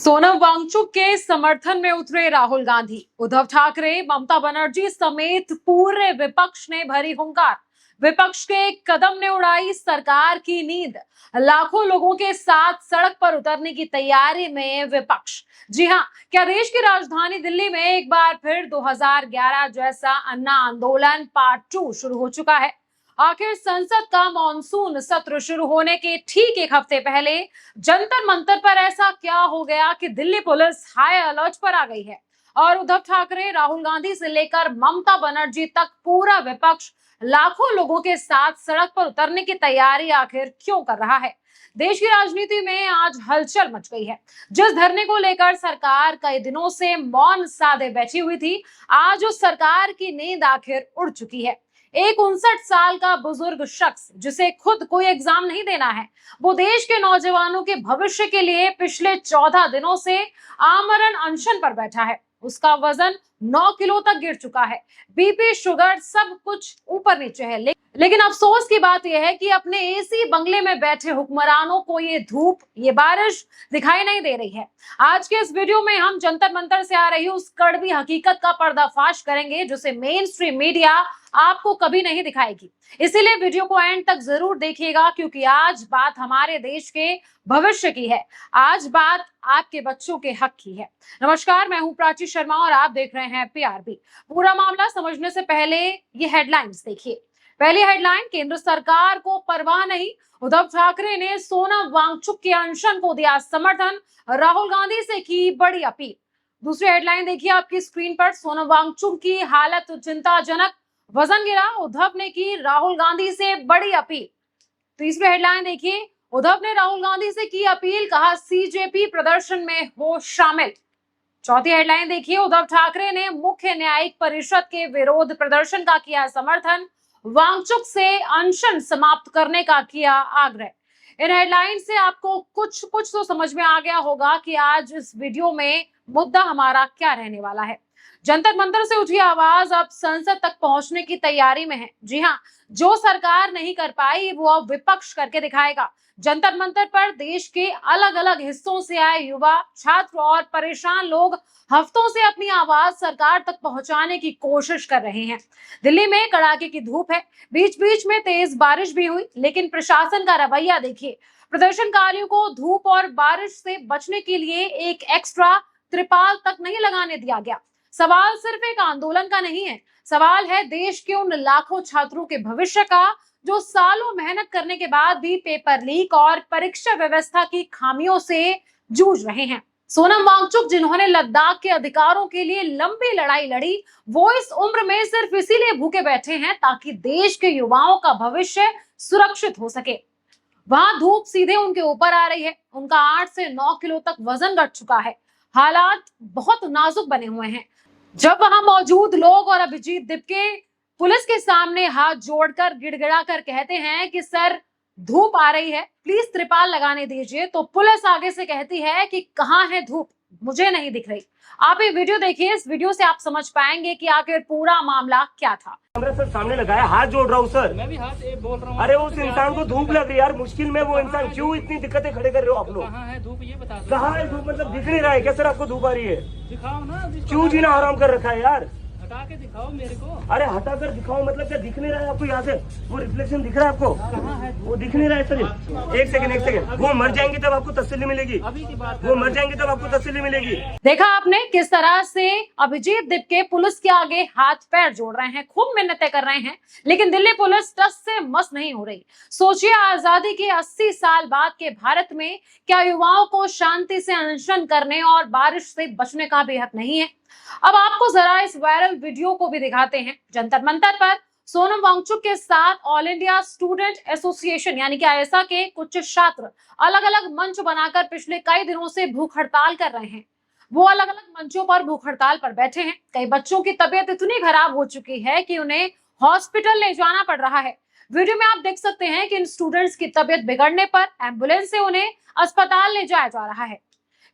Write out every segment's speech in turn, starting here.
सोनम वांगचुक के समर्थन में उतरे राहुल गांधी, उद्धव ठाकरे, ममता बनर्जी समेत पूरे विपक्ष ने भरी हुंकार। विपक्ष के एक कदम ने उड़ाई सरकार की नींद। लाखों लोगों के साथ सड़क पर उतरने की तैयारी में विपक्ष। जी हां, क्या देश की राजधानी दिल्ली में एक बार फिर 2011 जैसा अन्ना आंदोलन पार्ट 2 शुरू हो चुका है। आखिर संसद का मॉनसून सत्र शुरू होने के ठीक एक हफ्ते पहले जंतर मंतर पर ऐसा क्या हो गया कि दिल्ली पुलिस हाई अलर्ट पर आ गई है और उद्धव ठाकरे, राहुल गांधी से लेकर ममता बनर्जी तक पूरा विपक्ष लाखों लोगों के साथ सड़क पर उतरने की तैयारी आखिर क्यों कर रहा है। देश की राजनीति में आज हलचल मच गई है। जिस धरने को लेकर सरकार कई दिनों से मौन साधे बैठी हुई थी, आज उस सरकार की नींद आखिर उड़ चुकी है। एक 59 साल का बुजुर्ग शख्स जिसे खुद कोई एग्जाम नहीं देना है, वो देश के नौजवानों के भविष्य के लिए पिछले 14 दिनों से आमरण अनशन पर बैठा है। उसका वजन 9 किलो तक गिर चुका है। बीपी, शुगर सब कुछ ऊपर नीचे है। लेकिन अफसोस की बात यह है कि अपने एसी बंगले में बैठे हुक्मरानों को ये धूप, ये बारिश दिखाई नहीं दे रही है। आज के इस वीडियो में हम जंतर मंतर से आ रही उस कड़वी हकीकत का पर्दाफाश करेंगे जिसे मेन स्ट्रीम मीडिया आपको कभी नहीं दिखाएगी। इसीलिए वीडियो को एंड तक जरूर देखिएगा, क्योंकि आज बात हमारे देश के भविष्य की है। आज बात आपके बच्चों के हक की है। नमस्कार, मैं हूं प्राची शर्मा और आप देख रहे हैं पीआरबी। पूरा मामला समझने से पहले ये हेडलाइंस देखिए। पहली हेडलाइन, केंद्र सरकार को परवाह नहीं, उद्धव ठाकरे ने सोनम वांगचुक के अनशन को दिया समर्थन, राहुल गांधी से की बड़ी अपील। दूसरी हेडलाइन देखिए आपकी स्क्रीन पर, सोनम वांगचुक की हालत चिंताजनक, वजन गिरा, उद्धव ने की राहुल गांधी से बड़ी अपील। तीसरी हेडलाइन देखिए, उद्धव ने राहुल गांधी से की अपील, कहा सीजेपी प्रदर्शन में हो शामिल। चौथी हेडलाइन देखिए, उद्धव ठाकरे ने मुख्य न्यायिक परिषद के विरोध प्रदर्शन का किया समर्थन, वांगचुक से अनशन समाप्त करने का किया आग्रह। इन हेडलाइन से आपको कुछ तो समझ में आ गया होगा कि आज इस वीडियो में मुद्दा हमारा क्या रहने वाला है। जंतर मंतर से उठी आवाज अब संसद तक पहुंचने की तैयारी में है। जी हां, जो सरकार नहीं कर पाई वो अब विपक्ष करके दिखाएगा। जंतर मंतर पर देश के अलग अलग हिस्सों से आए युवा, छात्र और परेशान लोग हफ्तों से अपनी आवाज सरकार तक पहुंचाने की कोशिश कर रहे हैं। दिल्ली में कड़ाके की धूप है, बीच बीच में तेज बारिश भी हुई, लेकिन प्रशासन का रवैया देखिए। प्रदर्शनकारियों को धूप और बारिश से बचने के लिए एक एक्स्ट्रा त्रिपाल तक नहीं लगाने दिया गया। सवाल सिर्फ एक आंदोलन का नहीं है, सवाल है देश के उन लाखों छात्रों के भविष्य का जो सालों मेहनत करने के बाद भी पेपर लीक और परीक्षा व्यवस्था की खामियों से जूझ रहे हैं। सोनम वांगचुक, जिन्होंने लद्दाख के अधिकारों के लिए लंबी लड़ाई लड़ी, वो इस उम्र में सिर्फ इसीलिए भूखे बैठे हैं ताकि देश के युवाओं का भविष्य सुरक्षित हो सके। वहां धूप सीधे उनके ऊपर आ रही है, उनका 8 से 9 किलो तक वजन घट चुका है, हालात बहुत नाजुक बने हुए हैं। जब वहां मौजूद लोग और अभिजीत दिपके पुलिस के सामने हाथ जोड़कर गिड़गिड़ा कर कहते हैं कि सर धूप आ रही है, प्लीज त्रिपाल लगाने दीजिए, तो पुलिस आगे से कहती है कि कहां है धूप, मुझे नहीं दिख रही। आप ये वीडियो देखिए, इस वीडियो से आप समझ पाएंगे कि आखिर पूरा मामला क्या था। सर सामने लगाया, हाथ जोड़ रहा हूँ सर। मैं भी हाथ बोल रहा हूँ। अरे उस इंसान को धूप लग रही है यार, मुश्किल में वो इंसान, क्यों इतनी दिक्कतें खड़े कर रहे हो आप लोग? कहाँ है धूप, ये बता दो। कहाँ है धूप, मतलब दिख नहीं रहा है क्या सर? आपको धूप आ रही है? दिखाओ ना। क्यों जीना हराम कर रखा है यार? हटा के दिखाओ मेरे को। अरे हटा कर दिखाओ मतलब क्या? दिख नहीं रहा है आपको? यहाँ से वो रिफ्लेक्शन दिख रहा है आपको? कहाँ है? वो दिख नहीं रहा है सर। एक सेकंड, वो मर जाएंगे तब आपको तसल्ली मिलेगी। अभी की बात, वो मर जाएंगे तब आपको तसल्ली मिलेगी। देखा आपने किस तरह से अभिजीत दिपके पुलिस के आगे हाथ पैर जोड़ रहे हैं, खूब मिन्नतें कर रहे हैं, लेकिन दिल्ली पुलिस टस से मस नहीं हो रही। सोचिए, आजादी के 80 साल बाद के भारत में क्या युवाओं को शांति से अनशन करने और बारिश से बचने का भी हक नहीं है? अब आपको जरा इस वायरल वीडियो को भी दिखाते हैं। जंतर मंतर पर सोनम वांगचुक के साथ ऑल इंडिया स्टूडेंट एसोसिएशन यानी कि आईएसए के कुछ छात्र अलग अलग मंच बनाकर पिछले कई दिनों से भूख हड़ताल कर रहे हैं। वो अलग अलग मंचों पर भूख हड़ताल पर बैठे हैं। कई बच्चों की तबीयत इतनी खराब हो चुकी है कि उन्हें हॉस्पिटल ले जाना पड़ रहा है। वीडियो में आप देख सकते हैं कि इन स्टूडेंट्स की तबीयत बिगड़ने पर एम्बुलेंस से उन्हें अस्पताल ले जाया जा रहा है।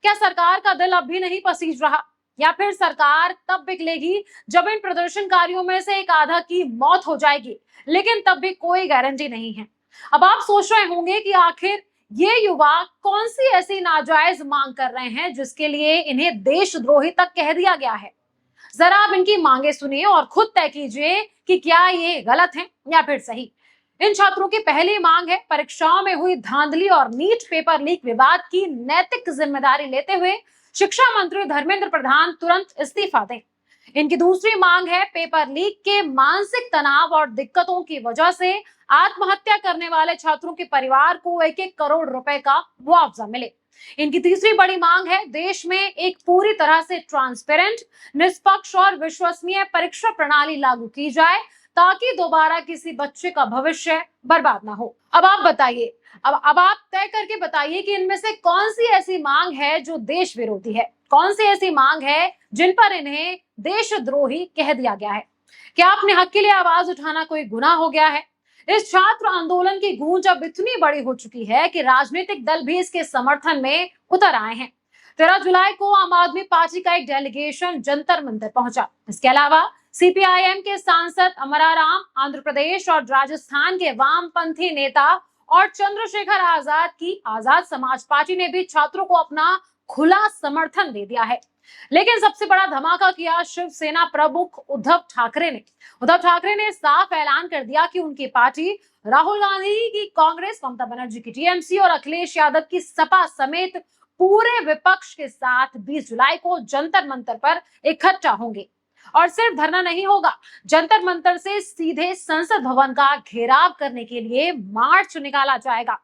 क्या सरकार का दिल अब भी नहीं पसीज रहा, या फिर सरकार तब निकलेगी जब इन प्रदर्शनकारियों में से एक आधा की मौत हो जाएगी? लेकिन तब भी कोई गारंटी नहीं है। अब आप सोच रहे होंगे कि आखिर ये युवा कौन सी ऐसी नाजायज मांग कर रहे हैं जिसके लिए इन्हें देशद्रोही तक कह दिया गया है। जरा आप इनकी मांगे सुनिए और खुद तय कीजिए कि क्या ये गलत है या फिर सही। इन छात्रों की पहली मांग है परीक्षाओं में हुई धांधली और नीट पेपर लीक विवाद की नैतिक जिम्मेदारी लेते हुए शिक्षा मंत्री धर्मेंद्र प्रधान तुरंत इस्तीफा दें। इनकी दूसरी मांग है पेपर लीक के मानसिक तनाव और दिक्कतों की वजह से आत्महत्या करने वाले छात्रों के परिवार को 1-1 करोड़ रुपए का मुआवजा मिले। इनकी तीसरी बड़ी मांग है देश में एक पूरी तरह से ट्रांसपेरेंट, निष्पक्ष और विश्वसनीय परीक्षा प्रणाली लागू की जाए ताकि दोबारा किसी बच्चे का भविष्य बर्बाद ना हो। अब आप बताइए, अब आप तय करके बताइए कि इनमें से कौन सी ऐसी मांग है जो देश विरोधी है, कौन सी ऐसी मांग है जिन पर इन्हें देशद्रोही कह दिया गया है। क्या अपने हक के लिए आवाज उठाना कोई गुनाह हो गया है? इस छात्र आंदोलन की गूंज अब इतनी बड़ी हो चुकी है कि राजनीतिक दल भी इसके समर्थन में उतर आए हैं। 13 जुलाई को आम आदमी पार्टी का एक डेलीगेशन जंतर मंतर पहुंचा। इसके अलावा सीपीआईएम के सांसद अमराराम, आंध्र प्रदेश और राजस्थान के वामपंथी नेता और चंद्रशेखर आजाद की आजाद समाज पार्टी ने भी छात्रों को अपना खुला समर्थन दे दिया है। लेकिन सबसे बड़ा धमाका किया शिवसेना प्रमुख उद्धव ठाकरे ने। उद्धव ठाकरे ने साफ ऐलान कर दिया कि उनकी पार्टी राहुल गांधी की कांग्रेस, ममता बनर्जी की टीएमसी और अखिलेश यादव की सपा समेत पूरे विपक्ष के साथ 20 जुलाई को जंतर मंतर पर इकट्ठा होंगे। और सिर्फ धरना नहीं होगा, जंतर मंतर से सीधे संसद भवन का घेराव करने के लिए मार्च निकाला जाएगा।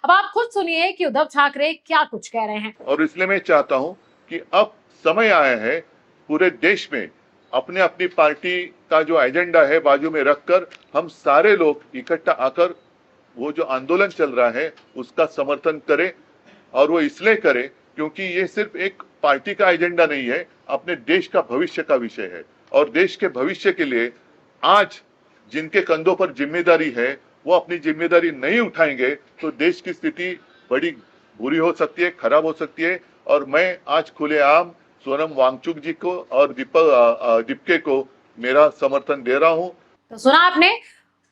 अब आप खुद सुनिए कि उद्धव ठाकरे क्या कुछ कह रहे हैं। और इसलिए मैं चाहता हूं कि अब समय आया है पूरे देश में अपने अपनी पार्टी का जो एजेंडा है बाजू में रखकर हम सारे लोग इकट्ठा आकर वो जो आंदोलन चल रहा है उसका समर्थन करें। और वो इसलिए करें क्योंकि ये सिर्फ एक पार्टी का एजेंडा नहीं है, अपने देश का भविष्य का विषय है। और देश के भविष्य के लिए आज जिनके कंधों पर जिम्मेदारी है वो अपनी जिम्मेदारी नहीं उठाएंगे तो देश की स्थिति बड़ी बुरी हो सकती है, खराब हो सकती है। और मैं आज खुलेआम सोनम वांगचुक जी को और दीपके को मेरा समर्थन दे रहा हूं। तो सुना आपने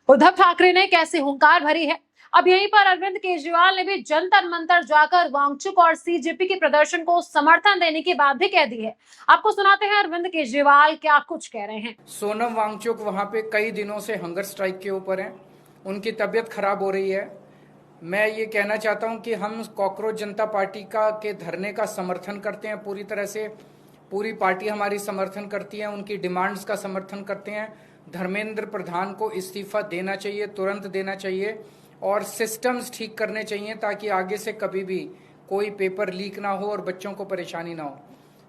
उद्धव ठाकरे ने कैसे हुंकार भरी है। अब यहीं पर अरविंद केजरीवाल ने भी जंतर मंतर जाकर वांगचुक और सीजेपी के प्रदर्शन को समर्थन देने की बात भी कह दी है। आपको सुनाते हैं अरविंद केजरीवाल क्या कुछ कह रहे हैं। सोनम वांगचुक वहां पे कई दिनों से हंगर स्ट्राइक के ऊपर हैं, उनकी तबीयत खराब हो रही है। मैं ये कहना चाहता हूं कि हम कॉकरोच जनता पार्टी के धरने का समर्थन करते हैं पूरी तरह से। पूरी पार्टी हमारी समर्थन करती है, उनकी डिमांड्स का समर्थन करते हैं। धर्मेंद्र प्रधान को इस्तीफा देना चाहिए, तुरंत देना चाहिए और सिस्टम्स ठीक करने चाहिए ताकि आगे से कभी भी कोई पेपर लीक ना हो और बच्चों को परेशानी ना हो।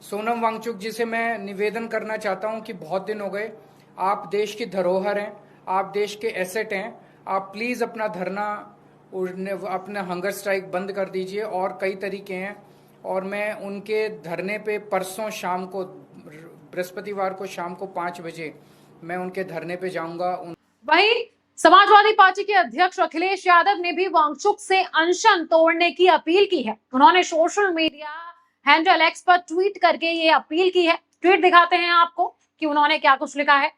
सोनम वांगचुक जी से मैं निवेदन करना चाहता हूं कि बहुत दिन हो गए, आप देश की धरोहर हैं, आप देश के एसेट हैं, आप प्लीज अपना धरना, अपना हंगर स्ट्राइक बंद कर दीजिए। और कई तरीके हैं और मैं उनके धरने पे परसों शाम को, बृहस्पतिवार को शाम को 5 बजे मैं उनके धरने पे जाऊंगा। वहीं समाजवादी पार्टी के अध्यक्ष अखिलेश यादव ने भी वांगचुक से अनशन तोड़ने की अपील की है। उन्होंने सोशल मीडिया हैंडल एक्स पर ट्वीट करके ये अपील की है। ट्वीट दिखाते हैं आपको कि उन्होंने क्या कुछ लिखा है।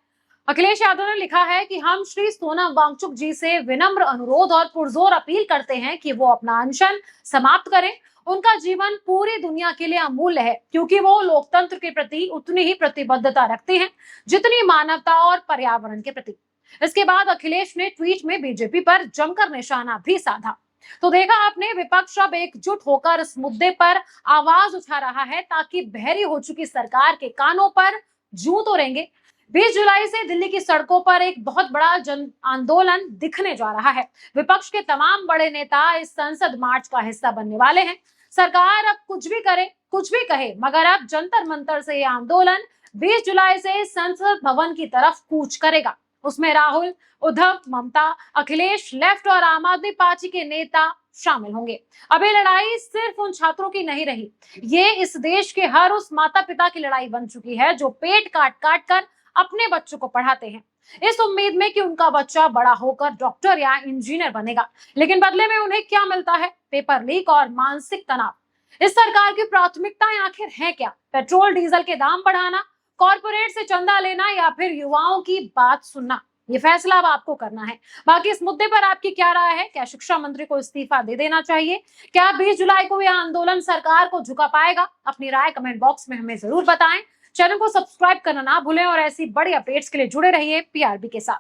अखिलेश यादव ने लिखा है कि हम श्री सोनम वांगचुक जी से विनम्र अनुरोध और पुरजोर अपील करते हैं कि वो अपना अनशन समाप्त करें। उनका जीवन पूरी दुनिया के लिए अमूल्य है क्योंकि वो लोकतंत्र के प्रति उतनी ही प्रतिबद्धता रखते हैं जितनी मानवता और पर्यावरण के प्रति। इसके बाद अखिलेश ने ट्वीट में बीजेपी पर जमकर निशाना भी साधा। तो देखा आपने, विपक्ष अब एकजुट होकर इस मुद्दे पर आवाज उठा रहा है ताकि बहरी हो चुकी सरकार के कानों पर जूं तो रेंगे। 20 जुलाई से दिल्ली की सड़कों पर एक बहुत बड़ा जन आंदोलन दिखने जा रहा है। विपक्ष के तमाम बड़े नेता इस संसद मार्च का हिस्सा बनने वाले हैं। सरकार अब कुछ भी करे, कुछ भी कहे, मगर अब जंतर मंतर से ये आंदोलन 20 जुलाई से संसद भवन की तरफ कूच करेगा। उसमें राहुल, उद्धव, ममता, अखिलेश, लेफ्ट और आम आदमी पार्टी के नेता शामिल होंगे। अब ये लड़ाई सिर्फ उन छात्रों की नहीं रही, ये इस देश के हर उस माता पिता की लड़ाई बन चुकी है जो पेट काट काट कर अपने बच्चों को पढ़ाते हैं इस उम्मीद में कि उनका बच्चा बड़ा होकर डॉक्टर या इंजीनियर बनेगा। लेकिन बदले में उन्हें क्या मिलता है? पेपर लीक और मानसिक तनाव। इस सरकार की प्राथमिकताएं आखिर हैं क्या? पेट्रोल डीजल के दाम बढ़ाना, कॉर्पोरेट से चंदा लेना या फिर युवाओं की बात सुनना? ये फैसला अब आपको करना है। बाकी इस मुद्दे पर आपकी क्या राय है? क्या शिक्षा मंत्री को इस्तीफा दे देना चाहिए? क्या 20 जुलाई को यह आंदोलन सरकार को झुका पाएगा? अपनी राय कमेंट बॉक्स में हमें जरूर बताएं। चैनल को सब्सक्राइब करना ना भूलें और ऐसी बड़ी अपडेट्स के लिए जुड़े रहिए पीआरबी के साथ।